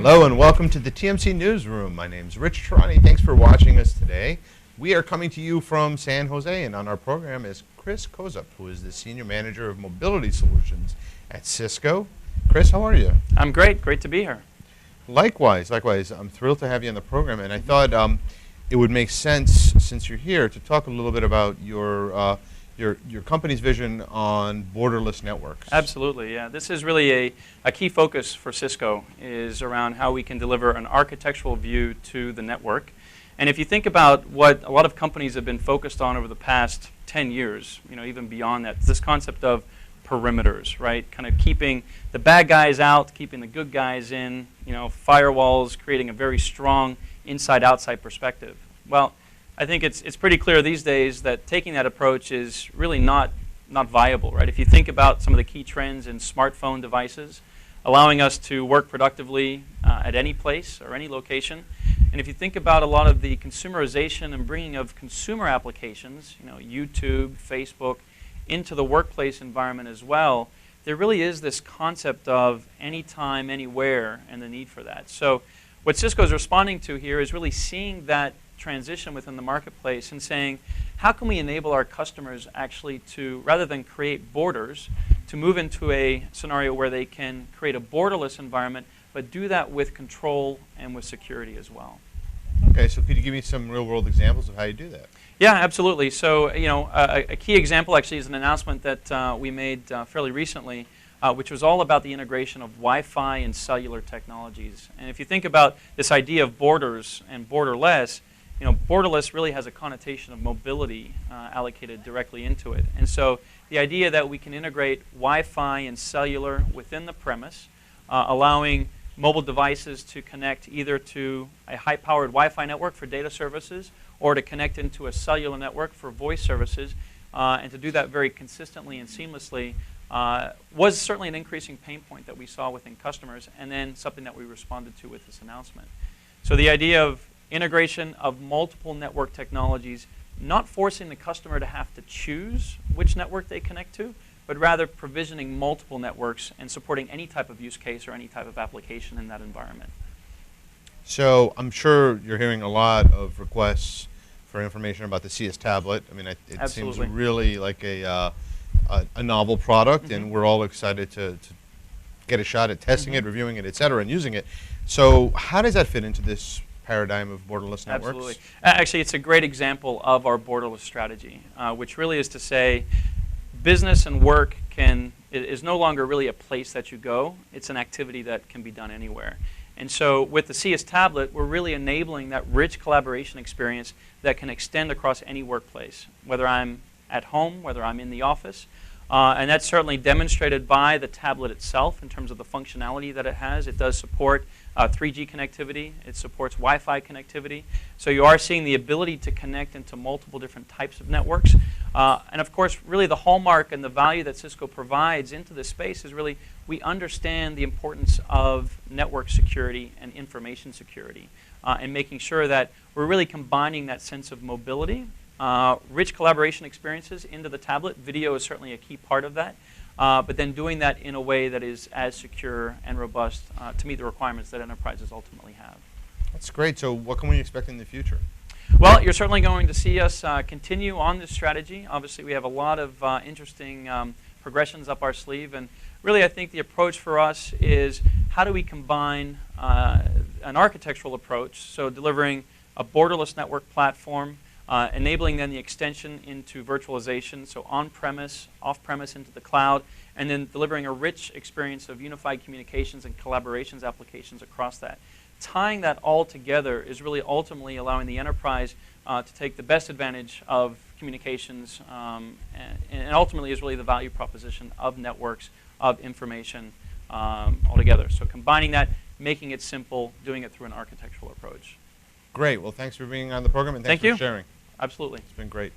Hello and welcome to the TMC Newsroom. My name's Rich Tarani. Thanks for watching us today. We are coming to you from San Jose, and on our program is Chris Kozup, who is the Senior Manager of Mobility Solutions at Cisco. Chris, how are you? I'm great. Great to be here. Likewise. I'm thrilled to have you on the program, and I thought it would make sense, since you're here, to talk a little bit about your company's vision on borderless networks. Absolutely, yeah. This is really a key focus for Cisco, is around how we can deliver an architectural view to the network. And if you think about what a lot of companies have been focused on over the past 10 years, even beyond that, this concept of perimeters, right? Kind of keeping the bad guys out, keeping the good guys in, firewalls, creating a very strong inside-outside perspective. Well, I think it's pretty clear these days that taking that approach is really not viable, right? If you think about some of the key trends in smartphone devices, allowing us to work productively at any place or any location, and if you think about a lot of the consumerization and bringing of consumer applications, YouTube, Facebook, into the workplace environment as well, there really is this concept of anytime, anywhere, and the need for that. So what Cisco is responding to here is really seeing that transition within the marketplace and saying, how can we enable our customers actually to, rather than create borders, to move into a scenario where they can create a borderless environment, but do that with control and with security as well. Okay, so could you give me some real-world examples of how you do that? Yeah, absolutely. So, a key example actually is an announcement that we made fairly recently, which was all about the integration of Wi-Fi and cellular technologies. And if you think about this idea of borders and borderless, borderless really has a connotation of mobility allocated directly into it. And so the idea that we can integrate Wi-Fi and cellular within the premise, allowing mobile devices to connect either to a high-powered Wi-Fi network for data services or to connect into a cellular network for voice services, and to do that very consistently and seamlessly was certainly an increasing pain point that we saw within customers, and then something that we responded to with this announcement. So the idea of integration of multiple network technologies, not forcing the customer to have to choose which network they connect to, but rather provisioning multiple networks and supporting any type of use case or any type of application in that environment. So I'm sure you're hearing a lot of requests for information about the Cius tablet. I mean, it seems really like a novel product, and we're all excited to get a shot at testing it, reviewing it, et cetera, and using it. So how does that fit into this paradigm of borderless networks? Absolutely. Actually, it's a great example of our borderless strategy, which really is to say business and work is no longer really a place that you go. It's an activity that can be done anywhere. And so with the Cius tablet, we're really enabling that rich collaboration experience that can extend across any workplace, whether I'm at home, whether I'm in the office. And that's certainly demonstrated by the tablet itself in terms of the functionality that it has. It does support 3G connectivity. It supports Wi-Fi connectivity. So you are seeing the ability to connect into multiple different types of networks. And of course, really the hallmark and the value that Cisco provides into this space is really we understand the importance of network security and information security, and making sure that we're really combining that sense of mobility, rich collaboration experiences into the tablet. Video is certainly a key part of that. But then doing that in a way that is as secure and robust to meet the requirements that enterprises ultimately have. That's great. So what can we expect in the future? Well, you're certainly going to see us continue on this strategy. Obviously, we have a lot of interesting progressions up our sleeve. And really, I think the approach for us is how do we combine an architectural approach, so delivering a borderless network platform, enabling then the extension into virtualization, so on-premise, off-premise into the cloud, and then delivering a rich experience of unified communications and collaborations applications across that. Tying that all together is really ultimately allowing the enterprise to take the best advantage of communications, and ultimately is really the value proposition of networks, of information altogether. So combining that, making it simple, doing it through an architectural approach. Great. Well, thanks for being on the program, and thanks for sharing. Absolutely. It's been great.